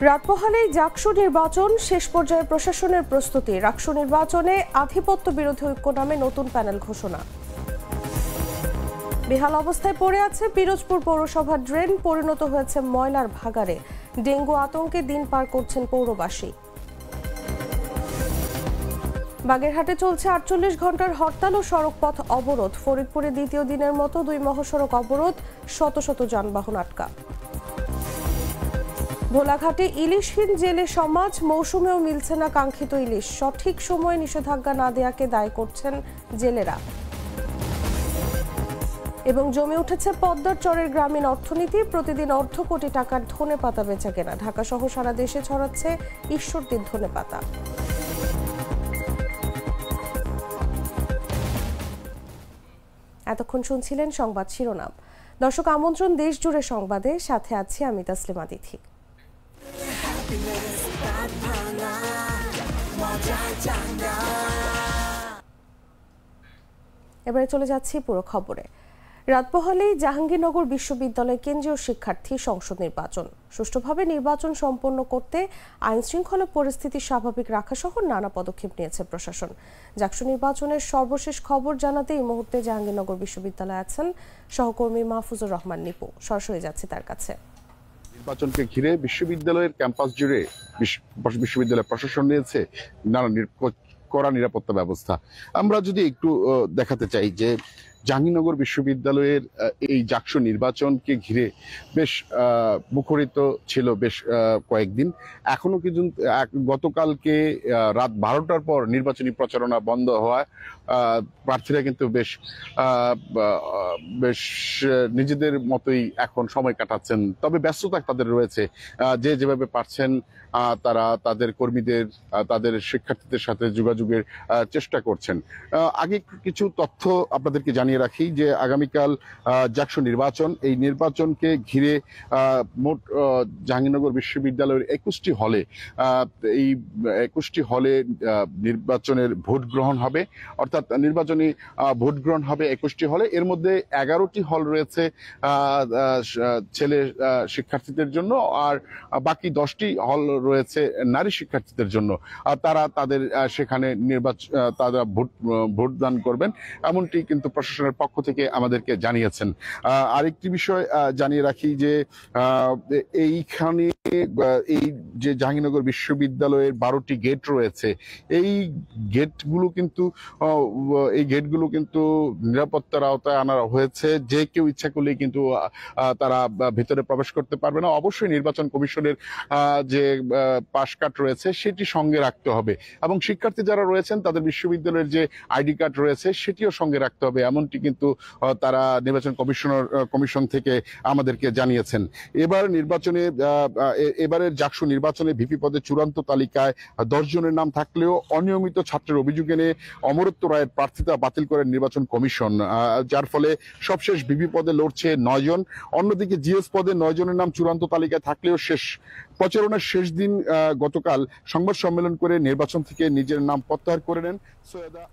রাত পোহালেই জাকসু নির্বাচন, শেষ পর্যায়ে প্রশাসনের প্রস্তুতি। রাকসু নির্বাচনে আধিপত্য বিরোধী ঐক্য নামে নতুন প্যানেল ঘোষণা। বেহাল অবস্থায় পড়ে আছে পিরোজপুর পৌরসভার ড্রেন, পরিণত হয়েছে ময়লার ভাগাড়ে। ডেঙ্গু আতঙ্কে দিন পার করছেন পৌরবাসী। বাগেরহাটে চলছে ৪৮ ঘন্টার হরতাল ও সড়কপথ অবরোধ। ফরিদপুরে দ্বিতীয় দিনের মতো ২ মহাসড়ক অবরোধ, শত শত যানবাহন আটকা। ভোলাঘাটে ইলিশহীন জেলে সমাজ, মৌসুমেও মিলছে না কাঙ্ক্ষিত ইলিশ। সঠিক সময়ে নিষেধাজ্ঞা না দেয়াকে দায়ী করছেন জেলেরা। এবং জমে উঠেছে পদ্মার চরের গ্রামীণ অর্থনীতি, প্রতিদিন অর্ধ কোটি টাকার ধনেপাতা বেচাকেনা। ঢাকা সহ সারা দেশে ছড়াচ্ছে ঈশ্বরদীর ধনেপাতা। এতক্ষণ শুনছিলেন সংবাদ শিরোনাম। দর্শক, আমন্ত্রণ দেশ জুড়ে সংবাদে, সাথে আছি আমি তাসলিমা তিথি। এবারে চলে যাচ্ছি পুরো খবরে। রাত পোহালেই জাহাঙ্গীরনগর বিশ্ববিদ্যালয় কেন্দ্রীয় শিক্ষার্থী সংসদ নির্বাচন। সুষ্ঠুভাবে নির্বাচন সম্পন্ন করতে আইন শৃঙ্খলা পরিস্থিতি স্বাভাবিক রাখা সহ নানা পদক্ষেপ নিয়েছে প্রশাসন। জাকসু নির্বাচনের সর্বশেষ খবর জানাতে এই মুহূর্তে জাহাঙ্গীরনগর বিশ্ববিদ্যালয়ে আছেন সহকর্মী মাহফুজুর রহমান নিপু। সরাসরি যাচ্ছি তার কাছে। নির্বাচনকে ঘিরে বিশ্ববিদ্যালয়ের ক্যাম্পাস জুড়ে বিশ্ববিদ্যালয় প্রশাসন নিয়েছে নানা কড়া নিরাপত্তা ব্যবস্থা। আমরা যদি একটু দেখাতে চাই যে জাহাঙ্গীরনগর বিশ্ববিদ্যালয়ের এই জাকসু নির্বাচনকে ঘিরে বেশ মুখরিত ছিল বেশ কয়েকদিন। এখনো কিন্তু গতকালকে রাত 12টার পর নির্বাচনী প্রচারণা বন্ধ হওয়ায় প্রার্থীরা কিন্তু বেশ নিজেদের মতোই এখন সময় কাটাচ্ছেন। তবে ব্যস্ততা তাদের রয়েছে, যে যেভাবে পারছেন তারা তাদের কর্মীদের, তাদের শিক্ষার্থীদের সাথে যোগাযোগের চেষ্টা করছেন। আগে কিছু তথ্য আপনাদেরকে জানিয়ে রাখি যে আগামীকাল জাকসু নির্বাচন, এই নির্বাচনকে ঘিরে মোট জাহাঙ্গীরনগর বিশ্ববিদ্যালয়ের 21টি হলে এই 21টি হলে নির্বাচনের ভোট গ্রহণ হবে। অর্থাৎ নির্বাচনী ভোট গ্রহণ হবে 21টি হলে। এর মধ্যে 11টি হল রয়েছে ছেলে শিক্ষার্থীদের জন্য, আর বাকি 10টি হল রয়েছে নারী শিক্ষার্থীদের জন্য। তারা তাদের সেখানে তারা ভোটদান করবেন, এমনটি কিন্তু প্রশাসনের পক্ষ থেকে আমাদেরকে জানিয়েছেন। আরেকটি বিষয় জানিয়ে রাখি যে এইখানে এই যে জাহাঙ্গীরনগর বিশ্ববিদ্যালয়ের 12টি গেট রয়েছে, এই গেটগুলো কিন্তু নিরাপত্তার আওতায় আনা হয়েছে। যে কেউ ইচ্ছা করলেই কিন্তু তারা ভিতরে প্রবেশ করতে পারবে না। অবশ্যই নির্বাচন কমিশনের যে পাস কার্ড রয়েছে সেটি সঙ্গে রাখতে হবে, এবং শিক্ষার্থী যারা রয়েছেন তাদের বিশ্ববিদ্যালয়ের যে আইডি কার্ড রয়েছে সেটিও সঙ্গে রাখতে হবে, এমনটি কিন্তু তারা নির্বাচন কমিশন থেকে আমাদেরকে জানিয়েছেন। এবারের জাকসু নির্বাচনে ভিপি পদে চূড়ান্ত তালিকায় 10 জনের নাম থাকলেও অনিয়মিত ছাত্রের অভিযোগ এনে অমরত্ব রায়ের প্রার্থিতা বাতিল করেন নির্বাচন কমিশন, যার ফলে সবশেষ ভিপি পদে লড়ছে 9 জন। অন্যদিকে জিএস পদে 9 জনের নাম চূড়ান্ত তালিকায় থাকলেও প্রচারণার শেষ দিন গতকাল সংবাদ সম্মেলন করে নির্বাচন থেকে নিজের নাম প্রত্যাহার করে নেন সৈয়দা।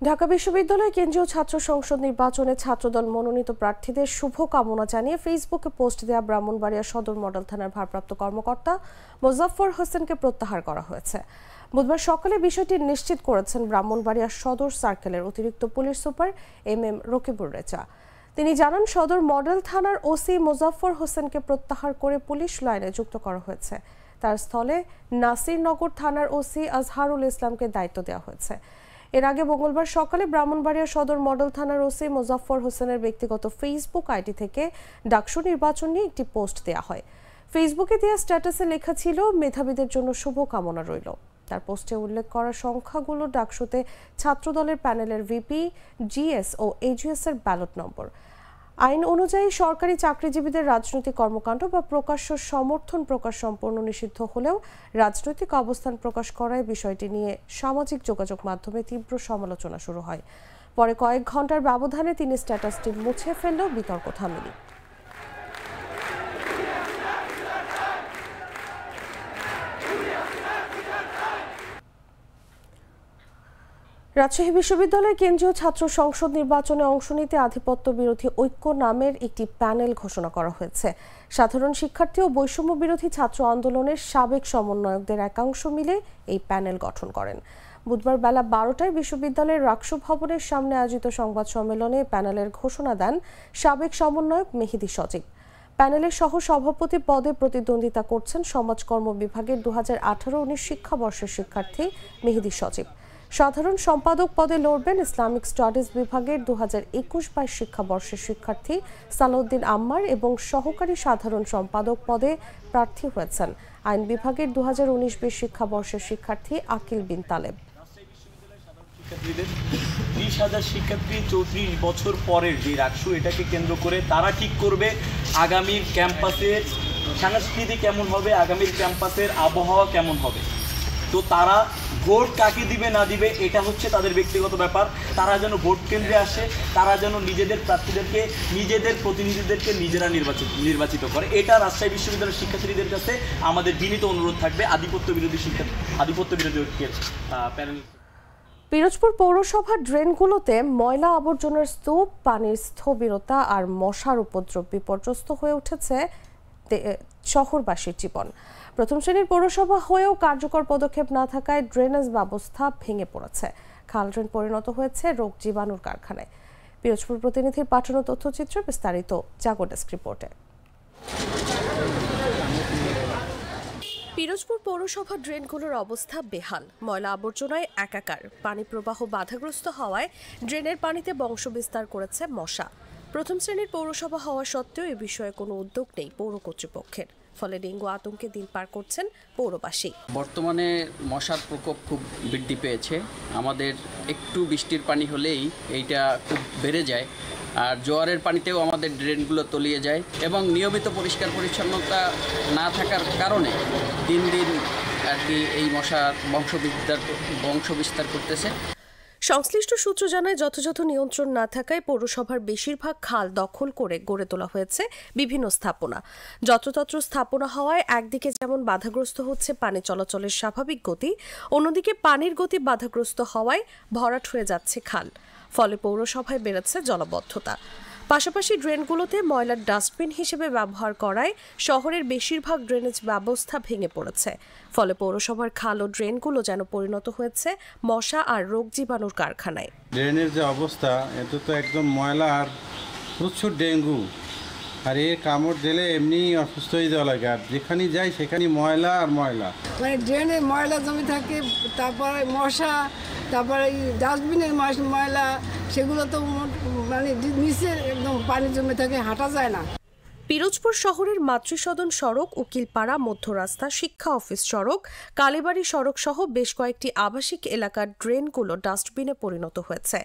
ঢাকা বিশ্ববিদ্যালয় কেন্দ্রীয় ছাত্র সংসদ নির্বাচনে ছাত্রদল মনোনীত প্রার্থীদের শুভ কামনা জানিয়ে ফেসবুকে পোস্ট দেয়া ব্রাহ্মণবাড়িয়া সদর মডেল থানার ভারপ্রাপ্ত কর্মকর্তা মোজাফফর হোসেনকে প্রত্যাহার করা হয়েছে। বুধবার সকালে বিষয়টি নিশ্চিত করেছেন ব্রাহ্মণবাড়িয়া সদর সার্কেলের অতিরিক্ত police super M Rakibur Reza. তিনি জানান, সদর মডেল থানার ওসি মোজাফফর হোসেনকে প্রত্যাহার করে পুলিশ লাইনে যুক্ত করা হয়েছে। তার স্থলে নাসিরনগর থানার ওসি আজহারুল ইসলামকে দায়িত্ব দেওয়া হয়েছে। এর আগে মঙ্গলবার সকালে ব্রাহ্মণবাড়িয়া সদর মডেল থানার ওসি মোজাফফর হোসেনের ব্যক্তিগত ফেসবুক আইডি থেকে ডাকসু নির্বাচন নিয়ে একটি পোস্ট দেওয়া হয়। ফেসবুকে দেওয়া স্ট্যাটাসে লেখা ছিল, মেধাবীদের জন্য শুভ কামনা রইল। তার পোস্টে উল্লেখ করা সংখ্যাগুলো ডাকসুতে ছাত্রদলের প্যানেলের ভিপি, জিএস ও এজিএস এর ব্যালট নম্বর। আইন অনুযায়ী সরকারি চাকরিজীবীদের রাজনৈতিক কর্মকাণ্ড বা প্রকাশ্য সমর্থন প্রকাশ সম্পূর্ণ নিষিদ্ধ হলেও রাজনৈতিক অবস্থান প্রকাশ করায় বিষয়টি নিয়ে সামাজিক যোগাযোগ মাধ্যমে তীব্র সমালোচনা শুরু হয়। পরে কয়েক ঘন্টার ব্যবধানে তিনি স্ট্যাটাসটি মুছে ফেললেও বিতর্ক থামেনি। রাজশাহী বিশ্ববিদ্যালয় কেন্দ্রীয় ছাত্র সংসদ নির্বাচনে অংশ নিতে আধিপত্য বিরোধী ঐক্য নামের একটি প্যানেল ঘোষণা করা হয়েছে। সাধারণ শিক্ষার্থী ও বৈষম্য বিরোধী ছাত্র আন্দোলনের সাবেক সমন্বয়কদের একাংশ মিলে এই প্যানেল গঠন করেন। বুধবার বেলা 12টায় বিশ্ববিদ্যালয়ের রাকসু ভবনের সামনে আয়োজিত সংবাদ সম্মেলনে প্যানেলের ঘোষণা দেন সাবেক সমন্বয়ক মেহেদী সজীব। প্যানেলের সহ সভাপতি পদে প্রতিদ্বন্দ্বিতা করছেন সমাজকর্ম বিভাগের 2018-19 শিক্ষাবর্ষের শিক্ষার্থী মেহেদী সজীব। সাধারণ সম্পাদক পদে লড়বেন ইসলামিক স্টাডিজ বিভাগের 2021-22 শিক্ষাবর্ষের শিক্ষার্থী সালাউদ্দিন আম্মার এবং সহকারী সাধারণ সম্পাদক পদে প্রার্থী হয়েছেন আইন বিভাগের 2019-20 শিক্ষাবর্ষের শিক্ষার্থী আকিল বিন তালেব। 30,000 শিক্ষার্থী 34 বছর পরের যে রাকসু, এটাকে কেন্দ্র করে তারা ঠিক করবে আগামীর ক্যাম্পাসের সংস্কৃতি কেমন হবে, আগামীর ক্যাম্পাসের আবহাওয়া কেমন হবে। তো তারা ভোট কাকে দিবে না দিবে এটা হচ্ছে তাদের ব্যক্তিগত ব্যাপার। তারা যেন ভোট কেন্দ্রে আসে, তারা যেন নিজেদের প্রার্থীদেরকে, নিজেদের প্রতিনিধিদেরকে নিজেরা নির্বাচিত করে। এটা রাজশাহী বিশ্ববিদ্যালয়ের শিক্ষার্থীদের কাছে আমাদের বিনীত অনুরোধ থাকবে আধিপত্য বিরোধী ঐক্যের প্যানেল। পিরোজপুর পৌরসভার ড্রেনগুলোতে ময়লা আবর্জনার স্তূপ, পানির স্থবিরতা আর মশার উপদ্রব বিপর্যস্ত হয়ে উঠেছে শহরবাসীর জীবন। প্রথম শ্রেণীর পৌরসভা হয়েও কার্যকর পদক্ষেপ না থাকায় ড্রেনেজ ব্যবস্থা ভেঙে পড়েছে। খাল ড্রেন পরিণত হয়েছে রোগ জীবাণুর কারখানায়। পিরোজপুর প্রতিনিধির পাঠানো তথ্যচিত্র বিস্তারিত জাগো ডেস্ক রিপোর্টে। পিরোজপুর পৌরসভার ড্রেনগুলোর অবস্থা বেহাল, ময়লা আবর্জনায় একাকার। পানি প্রবাহ বাধাগ্রস্ত হওয়ায় ড্রেনের পানিতে বংশবিস্তার করেছে মশা। প্রথম শ্রেণীর পৌরসভা হওয়া সত্ত্বেও এ বিষয়ে কোনো উদ্যোগ নেই পৌর কর্তৃপক্ষের, ফলে ডেঙ্গু আতঙ্কে দিন পার করছেন পৌরবাসী। বর্তমানে মশার প্রকোপ খুব বৃদ্ধি পেয়েছে। আমাদের একটু বৃষ্টির পানি হলেই এইটা খুব বেড়ে যায়, আর জোয়ারের পানিতেও আমাদের ড্রেনগুলো তলিয়ে যায় এবং নিয়মিত পরিষ্কার পরিচ্ছন্নতা না থাকার কারণে দিন দিন আর কি এই মশার বংশবিস্তার করতেছে। সংশ্লিষ্ট সূত্র জানায়, যথাযথ নিয়ন্ত্রণ না থাকায় পৌরসভার বেশিরভাগ খাল দখল করে গড়ে তোলা হয়েছে বিভিন্ন স্থাপনা। যত্রতত্র স্থাপনা হওয়ায় একদিকে যেমন বাধাগ্রস্ত হচ্ছে পানি চলাচলের স্বাভাবিক গতি, অন্যদিকে পানির গতি বাধাগ্রস্ত হওয়ায় ভরাট হয়ে যাচ্ছে খাল। ফলে পৌরসভায় বেড়েছে জলাবদ্ধতা। পাশাপাশি ড্রেনগুলোতে ময়লার ডাস্টবিন হিসেবে ব্যবহার করায় শহরের বেশিরভাগ ড্রেনেজ ব্যবস্থা ভেঙে পড়েছে। ফলে পৌরসভার খাল ও ড্রেনগুলো যেন পরিণত হয়েছে মশা আর রোগ জীবাণুর কারখানায়। ড্রেনের যে অবস্থা, এটা তো একদম ময়লা আর প্রচুর ডেঙ্গু, আর এর কামড় দিলে এমনি অসুস্থ হয়ে যাওয়া লাগে। আর যেখানেই যাই সেখানেই ময়লা আর ময়লা, মানে ড্রেনে ময়লা জমে থাকে, তারপরে মশা, তারপরে ডাস্টবিনের ময়লা, সেগুলো তো মানে নিচে একদম পানি জমে থাকে, হাঁটা যায় না। পিরোজপুর শহরের মাতৃসদন সড়ক, উকিলপাড়া মধ্য রাস্তা, শিক্ষা অফিস সড়ক, কালীবাড়ি সড়ক সহ বেশ কয়েকটি আবাসিক এলাকার ড্রেনগুলো ডাস্টবিনে পরিণত হয়েছে।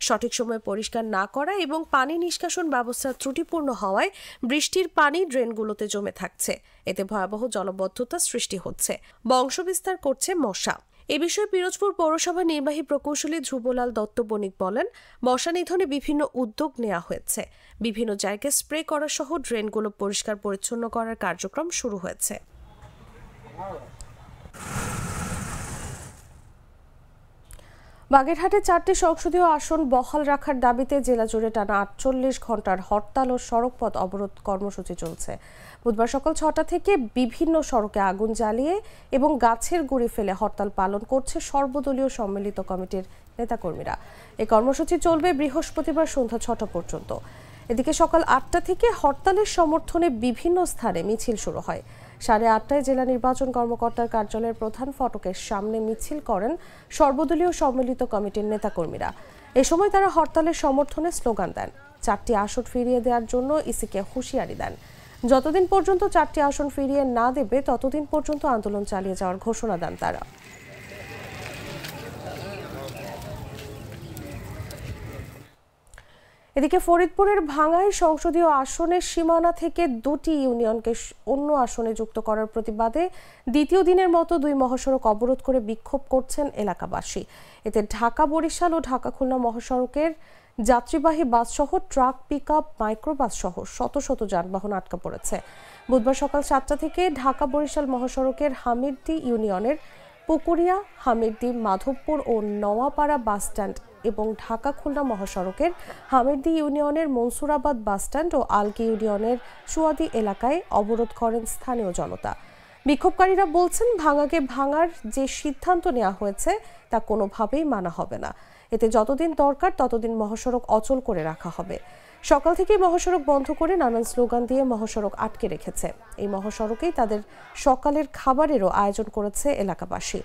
সঠিক সময়ে পরিষ্কার না করা এবং পানি নিষ্কাশন ব্যবস্থা ত্রুটিপূর্ণ হওয়ায় বৃষ্টির পানি ড্রেনগুলোতে জমে থাকছে। এতে ভয়াবহ জলাবদ্ধতা সৃষ্টি হচ্ছে, বংশবিস্তার করছে মশা। এ বিষয়ে পিরোজপুর পৌরসভা নির্বাহী প্রকৌশলী ধ্রুবলাল দত্ত বণিক বলেন, মশা নিধনে বিভিন্ন উদ্যোগ নেওয়া হয়েছে। বিভিন্ন জায়গায় স্প্রে করা সহ ড্রেনগুলো পরিষ্কার পরিচ্ছন্ন করার কার্যক্রম শুরু হয়েছে। বাগেরহাটে 4টি সংসদীয় আসন বহাল রাখার দাবিতে জেলা জুড়ে টানা 48 ঘন্টার হরতাল ও সড়কপথ অবরোধ কর্মসূচি চলছে। বুধবার সকাল 6টা থেকে বিভিন্ন সড়কে আগুন জ্বালিয়ে এবং গাছের গুঁড়ি ফেলে হরতাল পালন করছে সর্বদলীয় সম্মিলিত কমিটির নেতাকর্মীরা। এই কর্মসূচি চলবে বৃহস্পতিবার সন্ধ্যা 6টা পর্যন্ত। এদিকে সকাল 8টা থেকে হরতালের সমর্থনে বিভিন্ন স্থানে মিছিল শুরু হয়। 8:30টায় জেলা নির্বাচন কর্মকর্তার কার্যালয়ের প্রধান ফটকের সামনে মিছিল করেন সর্বদলীয় সম্মিলিত কমিটির নেতাকর্মীরা। এ সময় তারা হরতালের সমর্থনে স্লোগান দেন। 4টি আসন ফিরিয়ে দেওয়ার জন্য ইসিকে হুঁশিয়ারি দেন। যতদিন পর্যন্ত 4টি আসন ফিরিয়ে না দেবে ততদিন পর্যন্ত আন্দোলন চালিয়ে যাওয়ার ঘোষণা দেন তারা। এদিকে ফরিদপুরের ভাঙ্গায় সংসদীয় আসনের সীমানা থেকে 2টি ইউনিয়নকে অন্য আসনে যুক্ত করার প্রতিবাদে দ্বিতীয় দিনের মতো 2 মহাসড়ক অবরোধ করে বিক্ষোভ করছেন এলাকাবাসী। এতে ঢাকা বরিশাল ও ঢাকা খুলনা মহাসড়কের যাত্রীবাহী বাসসহ ট্রাক, পিকআপ, মাইক্রোবাস সহ শত শত যানবাহন আটকা পড়েছে। বুধবার সকাল 7টা থেকে ঢাকা বরিশাল মহাসড়কের হামিরদি ইউনিয়নের পুকুরিয়া, হামিরদী, মাধবপুর ও নওয়াপাড়া বাসস্ট্যান্ড এবং ঢাকা খুলনা মহাসড়কের হামিরদী ইউনিয়নের মনসুরাবাদ বাসস্ট্যান্ড ও আলগি ইউনিয়নের চুয়াদি এলাকায় অবরোধ করেন স্থানীয় জনতা। বিক্ষোভকারীরা বলছেন, ভাঙাকে ভাঙার যে সিদ্ধান্ত নেওয়া হয়েছে তা কোনোভাবেই মানা হবে না। এতে যতদিন দরকার ততদিন মহাসড়ক অচল করে রাখা হবে। সকাল থেকে মহাসড়ক বন্ধ করে নানান স্লোগান দিয়ে মহাসড়ক আটকে রেখেছে। এই মহাসড়কেই তাদের সকালের খাবারেরও আয়োজন করেছে এলাকাবাসী।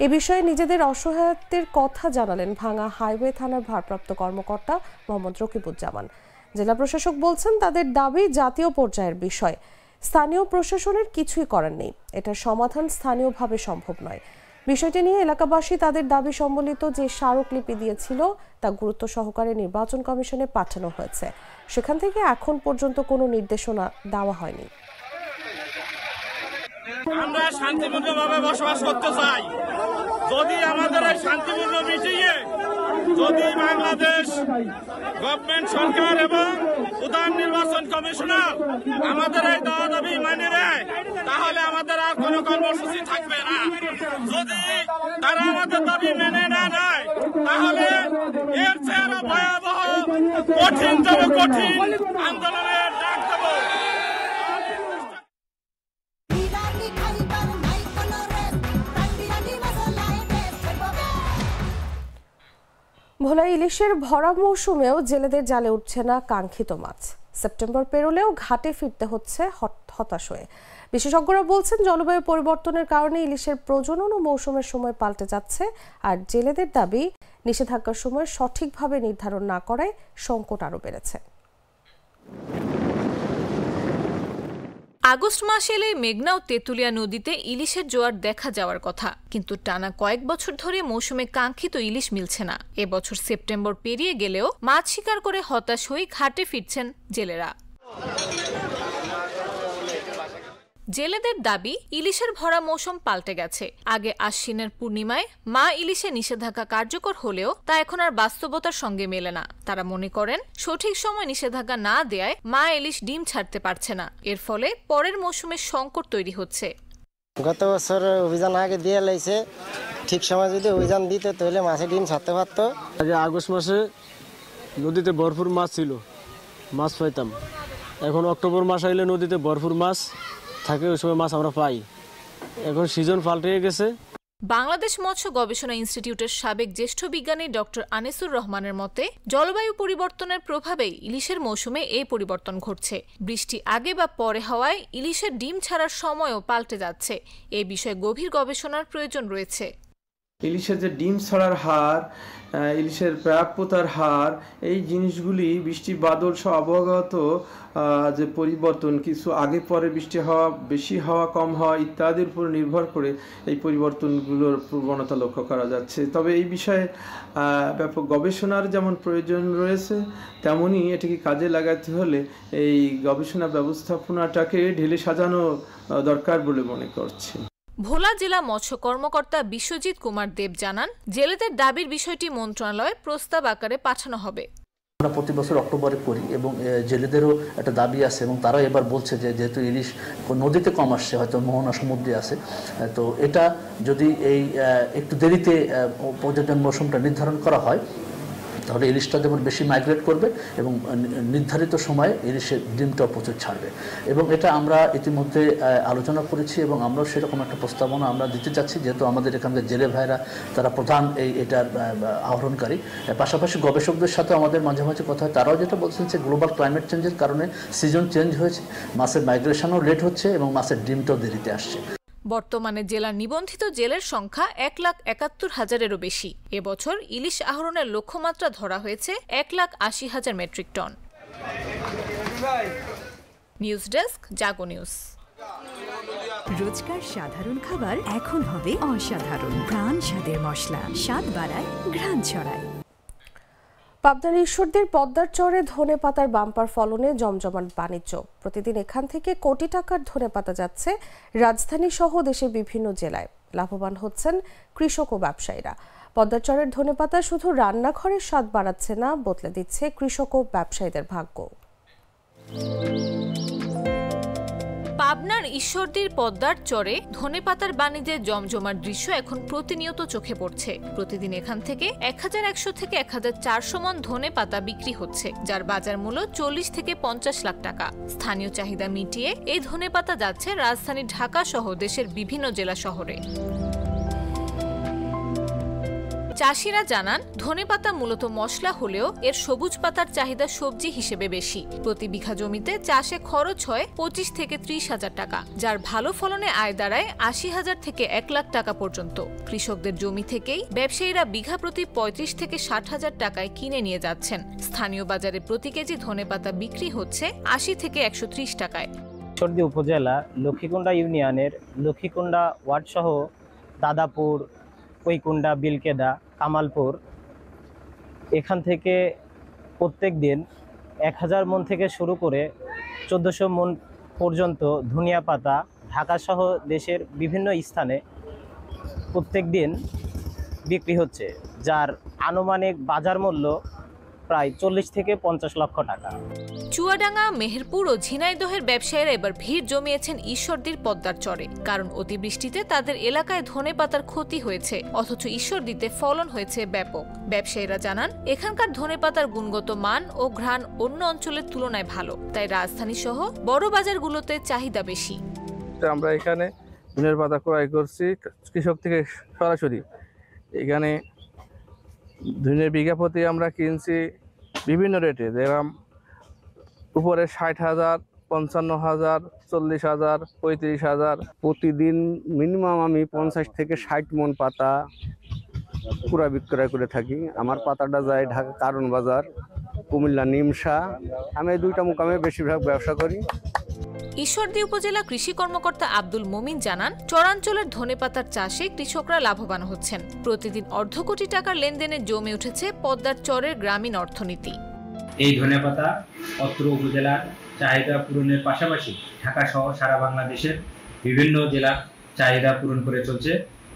এ বিষয়ে নিজেদের অসহায়ত্বের কথা জানালেন ভাঙা হাইওয়ে থানার ভারপ্রাপ্ত কর্মকর্তা মোহাম্মদ রকিবুজ্জামান। জেলা প্রশাসক বলছেন, তাদের দাবি জাতীয় পর্যায়ের বিষয়, স্থানীয় প্রশাসনের কিছুই করার নেই। এটার সমাধান স্থানীয়ভাবে সম্ভব নয়। বিষয়টি নিয়ে এলাকাবাসী তাদের দাবি সম্বলিত যে স্মারকলিপি দিয়েছিল তা গুরুত্ব সহকারে নির্বাচন কমিশনে পাঠানো হয়েছে। সেখান থেকে এখন পর্যন্ত কোনো নির্দেশনা দেওয়া হয়নি। আমরা শান্তিপূর্ণভাবে বসবাস করতে চাই। যদি আমাদের এই শান্তিপূর্ণ মিটিংয়ে যদি বাংলাদেশ গভর্নমেন্ট সরকার এবং প্রধান নির্বাচন কমিশনার আমাদের এই দাবি মানে নেয়, তাহলে আমাদের আর কোনো কর্মসূচি থাকবে না। যদি তারা আমাদের দাবি মেনে না নেয়, তাহলে এর চেয়ে আরো ভয়াবহ কঠিন আন্দোলনের ডাক দেব। ভোলা ইলিশের ভরা মৌসুমেও জেলেদের জালে উঠছে না কাঙ্ক্ষিত মাছ। সেপ্টেম্বর পেরোলেও ঘাটে ফিরতে হচ্ছে হতাশ হয়ে। বিশেষজ্ঞরা বলছেন, জলবায়ু পরিবর্তনের কারণে ইলিশের প্রজনন ও মৌসুমের সময় পাল্টে যাচ্ছে। আর জেলেদের দাবি, নিষেধাজ্ঞার সময় সঠিকভাবে নির্ধারণ না করায় সংকট আরও বেড়েছে। আগস্ট মাস এলে মেঘনা ও তেঁতুলিয়া নদীতে ইলিশের জোয়ার দেখা যাওয়ার কথা, কিন্তু টানা কয়েক বছর ধরে মৌসুমে কাঙ্ক্ষিত ইলিশ মিলছে না। এবছর সেপ্টেম্বর পেরিয়ে গেলেও মাছ শিকার করে হতাশ হয়ে ঘাটে ফিরছেন জেলেরা। জেলেদের দাবি, ইলিশের ভরা মৌসুম পাল্টে গেছে। আগে আশ্বিনের পূর্ণিমায় মা ইলিশে নিষেধাজ্ঞা কার্যকর হলেও তা এখন আর বাস্তবতার সঙ্গে মেলে না। তারা মনে করেন, সঠিক সময় নিষেধাজ্ঞা না দেয়ায় মা ইলিশ ডিম ছাড়তে পারছে না। এর ফলে পরের মৌসুমে সংকট তৈরি হচ্ছে। গত বছর অভিযান আগে দিয়ে লাইছে, ঠিক সময় যদি অভিযান দিত তাহলে মাছে ডিম ছাড়তে পারতো। আগে আগস্ট মাসে নদীতে ভরপুর মাছ ছিল, মাছ পাইতাম। এখন অক্টোবর মাস আইলে নদীতে ভরপুর মাছ থাকে, ওই সময় মাছ আমরা পাই। এখন সিজন পাল্টে গেছে। বাংলাদেশ মৎস্য গবেষণা ইনস্টিটিউটের সাবেক জ্যেষ্ঠ বিজ্ঞানী ডক্টর আনিসুর রহমানের মতে, জলবায়ু পরিবর্তনের প্রভাবেই ইলিশের মৌসুমে এই পরিবর্তন ঘটছে। বৃষ্টি আগে বা পরে হওয়ায় ইলিশের ডিম ছাড়ার সময়ও পাল্টে যাচ্ছে। এই বিষয়ে গভীর গবেষণার প্রয়োজন রয়েছে। ইলিশের যে ডিম ছাড়ার হার, ইলিশের প্রাপ্যতার হার, এই জিনিসগুলি বৃষ্টি বাদল সহ আবহাওয়াগত যে পরিবর্তন, কিছু আগে পরে বৃষ্টি হওয়া, বেশি হওয়া, কম হওয়া ইত্যাদির উপর নির্ভর করে এই পরিবর্তনগুলোর প্রবণতা লক্ষ্য করা যাচ্ছে। তবে এই বিষয়ে ব্যাপক গবেষণার যেমন প্রয়োজন রয়েছে, তেমনি এটিকে কাজে লাগাতে হলে এই গবেষণা ব্যবস্থাপনাটাকে ঢেলে সাজানো দরকার বলে মনে করছি। ভোলা জেলা মৎস্য কর্মকর্তা বিশ্বজিৎ কুমার দেব জানান, জেলেদের দাবির বিষয়টি মন্ত্রণালয়ে প্রস্তাব আকারে পাঠানো হবে। আমরা প্রতি বছর অক্টোবরে করি এবং জেলেদেরও একটা দাবি আছে এবং তারা এবার বলছে যে যেহেতু ইলিশ নদীতে কম আসছে, হয়তো মোহনা সমুদ্রে আছে, তো এটা যদি এই একটু দেরিতে পর্যটন মৌসুমটা নির্ধারণ করা হয়, তাহলে ইলিশটা যেমন বেশি মাইগ্রেট করবে এবং নির্ধারিত সময়ে ইলিশের ডিমটাও প্রচুর ছাড়বে। এবং এটা আমরা ইতিমধ্যে আলোচনা করেছি এবং আমরাও সেরকম একটা প্রস্তাবনা আমরা দিতে চাচ্ছি, যেহেতু আমাদের এখানকার জেলে ভাইরা তারা প্রধান এটার আহরণকারী। পাশাপাশি গবেষকদের সাথে আমাদের মাঝে মাঝে কথা হয়, তারাও যেটা বলছেন যে গ্লোবাল ক্লাইমেট চেঞ্জের কারণে সিজন চেঞ্জ হয়েছে, মাছের মাইগ্রেশনও লেট হচ্ছে এবং মাছের ডিমটাও দেরিতে আসছে। বর্তমানে জেলার নিবন্ধিত জেলের সংখ্যা 1,71,000-এরও বেশি। এবছর ইলিশ আহরণের লক্ষ্যমাত্রা ধরা হয়েছে 1,80,000 মেট্রিক টন। নিউজ ডেস্ক, জাগো নিউজ। রোজকার সাধারণ খাবার এখন হবে অসাধারণ। প্রাণ স্বাদের মশলা, স্বাদ বাড়ায়, ঘ্রাণ ছড়ায়। পাবনার ঈশ্বরদীর পদ্মার চরে ধনেপাতার বাম্পার ফলনে জমজমাট বাণিজ্য। প্রতিদিন এখান থেকে কোটি টাকার ধনেপাতা যাচ্ছে রাজধানী সহ দেশের বিভিন্ন জেলায়। লাভবান হচ্ছেন কৃষক ও ব্যবসায়ীরা। পদ্মার চরের ধনেপাতা শুধু রান্নাঘরের স্বাদ বাড়াচ্ছে না, বদলে দিচ্ছে কৃষক ও ব্যবসায়ীদের ভাগ্য। পাবনার ঈশ্বরদীর পদ্মার চরে ধনেপাতার বাণিজ্যের জমজমার দৃশ্য এখন প্রতিনিয়ত চোখে পড়ছে। প্রতিদিন এখান থেকে 1100 থেকে 1400 মণ ধনেপাতা বিক্রি হচ্ছে, যার বাজার মূল্য 40 থেকে 50 লাখ টাকা। স্থানীয় চাহিদা মিটিয়ে এই ধনেপাতা যাচ্ছে রাজধানী ঢাকা সহ দেশের বিভিন্ন জেলা শহরে। চাষিরা জানান, ধনেপাতা মূলত মশলা হলেও এর সবুজ পাতার চাহিদা সবজি হিসেবে বেশি। প্রতি বিঘা জমিতে চাষে খরচ হয় 25 থেকে 30 হাজার টাকা, যার ভালো ফলনে আয় দাঁড়ায় 80 হাজার থেকে 1 লাখ টাকা পর্যন্ত। কৃষকদের জমি থেকেই ব্যবসায়ীরা বিঘা প্রতি 35 থেকে 60 হাজার টাকায় কিনে নিয়ে যাচ্ছেন। স্থানীয় বাজারে প্রতি কেজি ধনেপাতা বিক্রি হচ্ছে 80 থেকে 130 টাকায়। ঈশ্বরদী উপজেলা লক্ষ্মীকুণ্ডা ইউনিয়নের লক্ষ্মীকুণ্ডা ওয়ার্ড সহ দাদাপুর, কৈকুণ্ডা, বিলকেদা, কামালপুর, এখান থেকে প্রত্যেক দিন 1000 মণ থেকে শুরু করে 1400 মণ পর্যন্ত ধনিয়া পাতা ঢাকা সহ দেশের বিভিন্ন স্থানে প্রত্যেক দিন বিক্রি হচ্ছে, যার আনুমানিক বাজার মূল্য প্রায় 40 থেকে 50 লক্ষ টাকা। চুয়াডাঙ্গা, মেহেরপুর ও ঝিনাইদহের ব্যবসায়ীরা এবার ভিড় জমিয়েছেন ঈশ্বরদীর পদ্মার চরে, কারণ অতিবৃষ্টিতে তাদের এলাকায় ধনেপাতার ক্ষতি হয়েছে, অথচ ঈশ্বরদীতে ফলন হয়েছে ব্যাপক। ব্যবসায়ীরা জানান, এখানকার ধনেপাতার গুণগত মান ও ঘ্রাণ অন্য অঞ্চলের তুলনায় ভালো, তাই রাজধানী সহ বড় বাজারগুলোতে চাহিদা বেশি। আমরা এখানে ধনের পাতা ক্রয় করছি কৃষক থেকে সরাসরি। এখানে ধনের বিঘা প্রতি আমরা কিনছি বিভিন্ন রেটে, যেরকম উপরে 60,000, 55,000, 40,000, 35,000। প্রতিদিন মিনিমাম আমি 50 থেকে 60 মণ পাতা পুরা বিক্রয় করে থাকি। আমার পাতাটা যায় ঢাকা কারণ বাজার, কুমিল্লা নিমসা। আমি এই দুইটা মুকামে বেশিরভাগ ব্যবসা করি। ঈশ্বরদী উপজেলা কৃষি কর্মকর্তা আব্দুল মমিন জানান, চরাঞ্চলের ধনেপাতার চাষে কৃষকরা লাভবান হচ্ছেন। প্রতিদিন 1/2 কোটি টাকার লেনদেনে জমে উঠেছে পদ্মার চরের গ্রামীণ অর্থনীতি। এই ধনেপাতা অত্র উপজেলার চাহিদা পূরণের পাশাপাশি ঢাকা সহ সারা বাংলাদেশের বিভিন্ন জেলার চাহিদা পূরণ করে চলছে।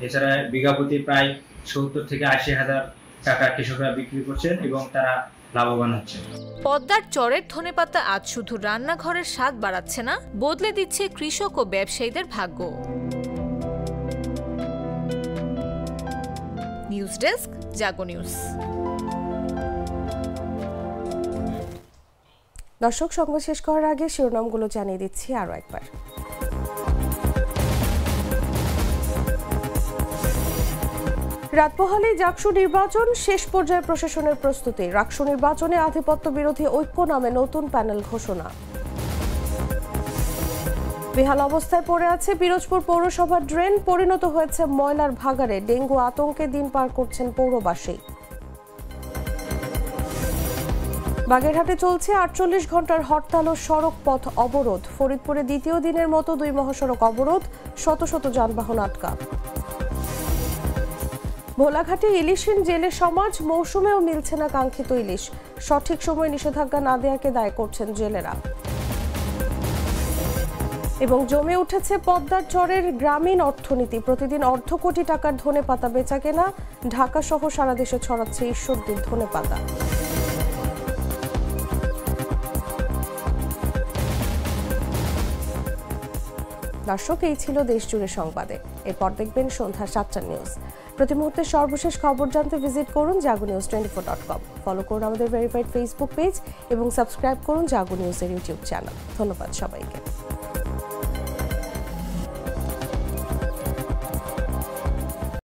এছাড়া বিঘা প্রতি প্রায় 70 থেকে 80 হাজার টাকা কৃষকরা বিক্রি করছেন এবং তারা লাভবান হচ্ছে। পদ্মার চরের ধনেপাতা আজ শুধু রান্নাঘরের স্বাদ বাড়াচ্ছে না, বদলে দিচ্ছে কৃষক ও ব্যবসায়ীদের ভাগ্য। নিউজ ডেস্ক, জাগো নিউজ। দর্শক, সংবাদ শেষ করার আগে শিরোনামগুলো জানিয়ে দিচ্ছি আরো একবার। রাত পোহালেই জাকসু নির্বাচন, শেষ পর্যায়ে প্রশাসনের প্রস্তুতি। রাকসু নির্বাচনে আধিপত্য বিরোধী ঐক্য নামে নতুন প্যানেল ঘোষণা। বেহাল অবস্থায় পড়ে আছে পিরোজপুর পৌরসভার ড্রেন, পরিণত হয়েছে ময়লার ভাগাড়ে। ডেঙ্গু আতঙ্কে দিন পার করছেন পৌরবাসী। বাগেরহাটে চলছে 48 ঘন্টার হরতাল ও সড়ক পথ অবরোধ। ফরিদপুরে দ্বিতীয় দিনের মতো 2 মহাসড়ক অবরোধ, শত শত যানবাহন আটকা। ভোলাঘাটে ইলিশহীন জেলে সমাজ, মৌসুমেও মিলছে না কাঙ্ক্ষিত ইলিশ। সঠিক সময় নিষেধাজ্ঞা না দেওয়াকে দায় করছেন জেলেরা। এবং জমে উঠেছে পদ্মার চরের গ্রামীণ অর্থনীতি। প্রতিদিন 1/2 কোটি টাকার ধনেপাতা বেচা কেনা। ঢাকা সহ সারা দেশে ছড়াচ্ছে ঈশ্বরদীর ধনেপাতা। দর্শক, এই ছিল দেশ জুড়ে সংবাদে। এরপর দেখবেন সন্ধ্যা 7টার নিউজ। প্রতি মুহূর্তে সর্বশেষ খবর জানতে ভিজিট করুন jagonews24.com। ফলো করুন আমাদের ভেরিফাইড ফেসবুক পেজ এবং সাবস্ক্রাইব করুন জাগো নিউজের ইউটিউব চ্যানেল। ধন্যবাদ সবাইকে।